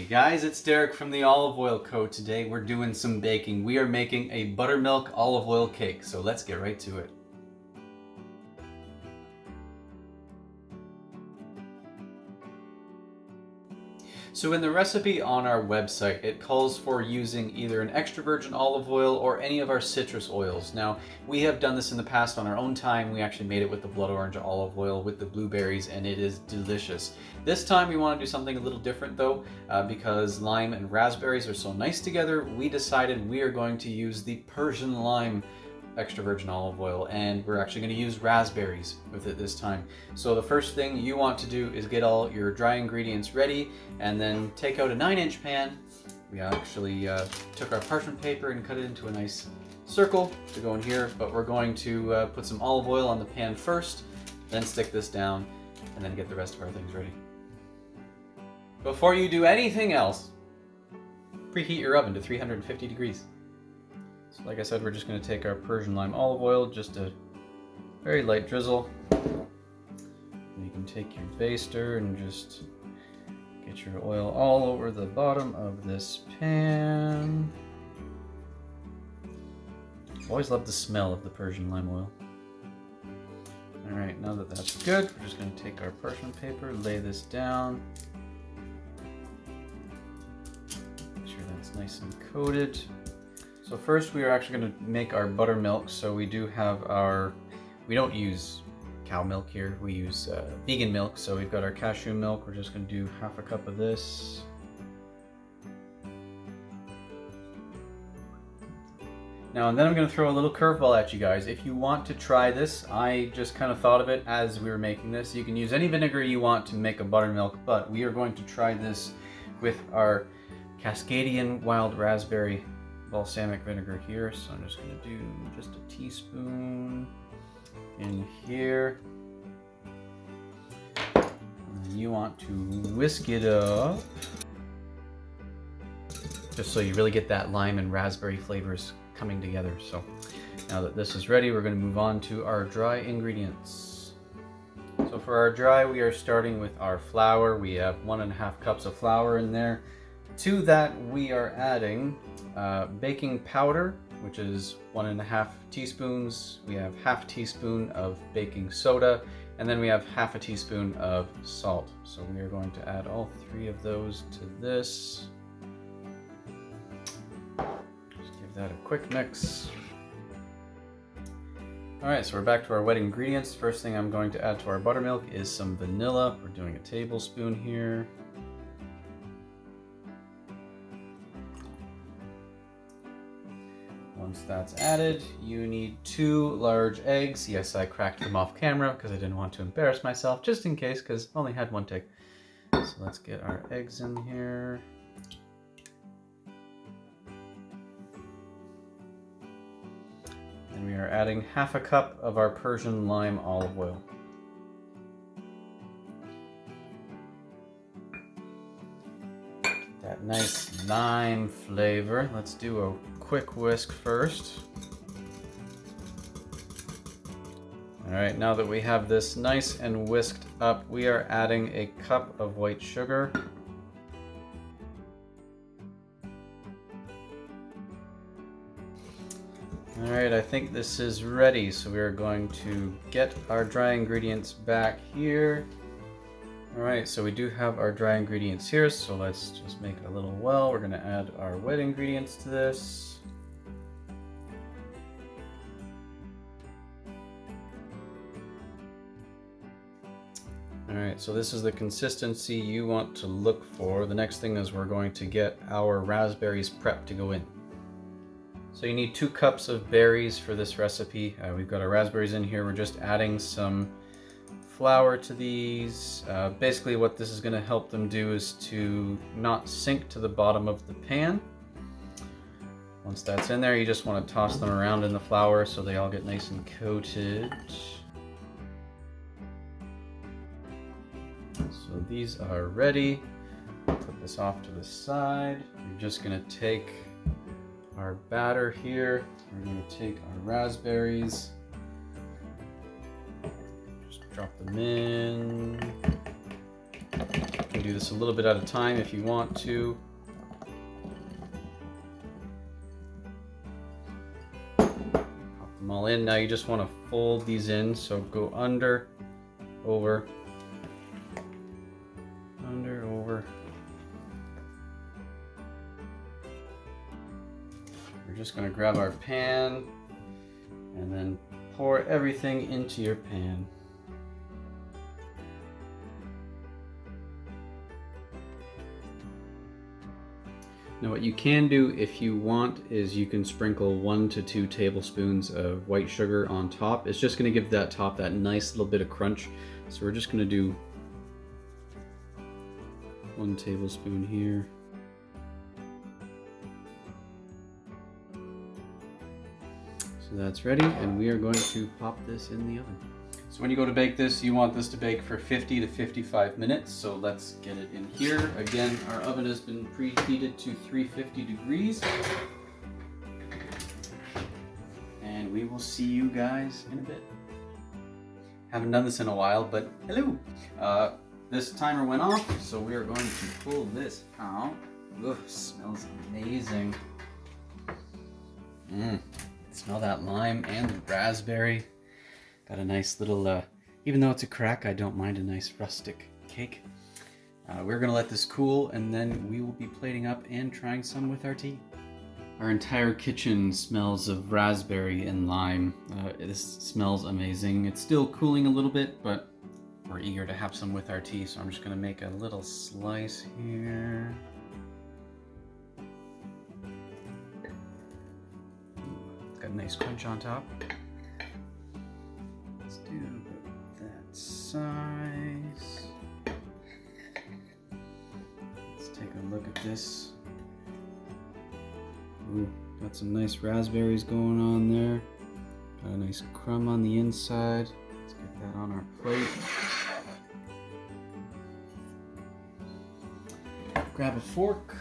Guys, it's Derek from the Olive Oil Co. Today we're doing some baking. We are making a buttermilk olive oil cake, so let's get right to it. So in the recipe on our website, it calls for using either an extra virgin olive oil or any of our citrus oils. Now, we have done this in the past on our own time. We actually made it with the blood orange olive oil with the blueberries, and it is delicious. This time we want to do something a little different though, because lime and raspberries are so nice together. We decided we are going to use the Persian lime extra virgin olive oil, and we're actually going to use raspberries with it this time. So the first thing you want to do is get all your dry ingredients ready, and then take out a 9-inch pan. We actually took our parchment paper and cut it into a nice circle to go in here, but we're going to put some olive oil on the pan first, then stick this down, and then get the rest of our things ready. Before you do anything else, preheat your oven to 350 degrees. So like I said, we're just going to take our Persian lime olive oil, just a very light drizzle. And you can take your baster and just get your oil all over the bottom of this pan. Always love the smell of the Persian lime oil. Alright, now that that's good, we're just going to take our parchment paper, lay this down. Make sure that's nice and coated. So first we are actually going to make our buttermilk. So we do have we don't use cow milk here, we use vegan milk. So we've got our cashew milk, we're just going to do half a cup of this. Now and then I'm going to throw a little curveball at you guys. If you want to try this, I just kind of thought of it as we were making this. You can use any vinegar you want to make a buttermilk, but we are going to try this with our Cascadian wild raspberry balsamic vinegar here. So I'm just going to do just a teaspoon in here. And you want to whisk it up just so you really get that lime and raspberry flavors coming together. So now that this is ready, we're going to move on to our dry ingredients. So for our dry, we are starting with our flour. We have 1.5 cups of flour in there. To that we are adding baking powder, which is 1.5 teaspoons. We have half teaspoon of baking soda, and then we have half a teaspoon of salt. So we are going to add all 3 of those to this. Just give that a quick mix. Alright, so we're back to our wet ingredients. First thing I'm going to add to our buttermilk is some vanilla. We're doing a tablespoon here. Once that's added, you need 2 large eggs. Yes, I cracked them off camera because I didn't want to embarrass myself, just in case, because I only had 1 take. So let's get our eggs in here. And we are adding half a cup of our Persian lime olive oil. That nice lime flavor. Let's do a quick whisk first. Alright, now that we have this nice and whisked up, we are adding a cup of white sugar. Alright, I think this is ready, so we are going to get our dry ingredients back here. Alright, so we do have our dry ingredients here, so let's just make a little well. We're going to add our wet ingredients to this. Alright, so this is the consistency you want to look for. The next thing is we're going to get our raspberries prepped to go in. So you need 2 cups of berries for this recipe. We've got our raspberries in here. We're just adding some flour to these. Basically what this is going to help them do is to not sink to the bottom of the pan. Once that's in there, you just want to toss them around in the flour so they all get nice and coated. So these are ready. Put this off to the side. We're just going to take our batter here. We're going to take our raspberries. Just drop them in. can do this a little bit at a time if you want to. Pop them all in. Now you just want to fold these in, so go under, over, under, over. We're just going to grab our pan and then pour everything into your pan. Now what you can do if you want is you can sprinkle 1 to 2 tablespoons of white sugar on top. It's just going to give that top that nice little bit of crunch. So we're just going to do 1 tablespoon here. So that's ready, and we are going to pop this in the oven. So when you go to bake this, you want this to bake for 50 to 55 minutes. So let's get it in here. Again, our oven has been preheated to 350 degrees. And we will see you guys in a bit. Haven't done this in a while, but hello. This timer went off, so we are going to pull this out. Ugh, smells amazing. Smell that lime and the raspberry. Got a nice little, even though it's a crack, I don't mind a nice rustic cake. We're gonna let this cool, and then we will be plating up and trying some with our tea. Our entire kitchen smells of raspberry and lime. This smells amazing. It's still cooling a little bit, but we're eager to have some with our tea, so I'm just gonna make a little slice here. It's got a nice crunch on top. Let's do that size. Let's take a look at this. Ooh, got some nice raspberries going on there. Got a nice crumb on the inside. Let's get that on our plate. Grab a fork.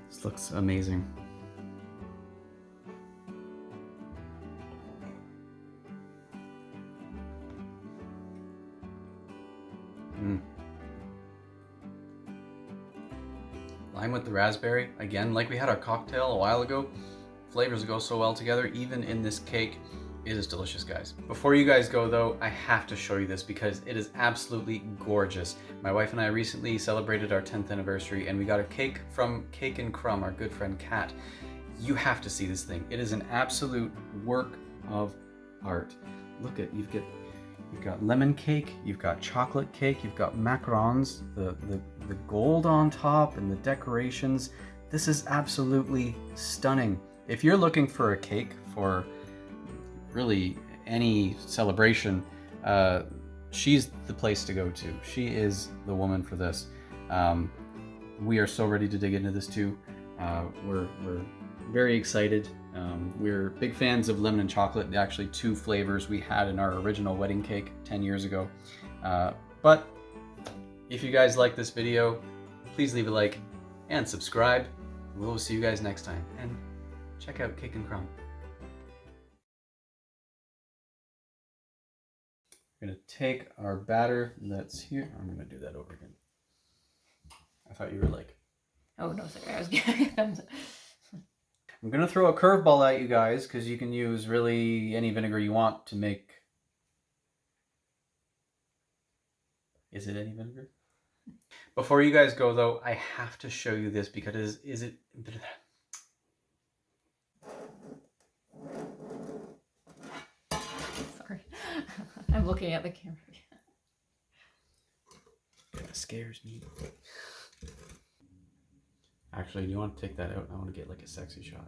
This looks amazing. Lime with the raspberry, again, like we had our cocktail a while ago. Flavors go so well together, even in this cake. It is delicious, guys. Before you guys go though, I have to show you this because it is absolutely gorgeous. My wife and I recently celebrated our 10th anniversary, and we got a cake from Cake and Crumb, our good friend Kat. You have to see this thing. It is an absolute work of art. Look at, you've got lemon cake, you've got chocolate cake, you've got macarons, the gold on top and the decorations. This is absolutely stunning. If you're looking for a cake for really any celebration, she's the place to go to. She is the woman for this. We are so ready to dig into this too. We're very excited. We're big fans of lemon and chocolate, actually 2 flavors we had in our original wedding cake 10 years ago. But if you guys like this video, please leave a like and subscribe. We'll see you guys next time, and check out Cake and Crumb. We're gonna take our batter that's here. I'm gonna do that over again. I thought you were like, oh no, sorry, I was getting thumbs up. I'm gonna throw a curveball at you guys because you can use really any vinegar you want to make. Is it any vinegar? Before you guys go though, I have to show you this because is it? Sorry, I'm looking at the camera. It scares me. Actually, do you want to take that out? I want to get like a sexy shot.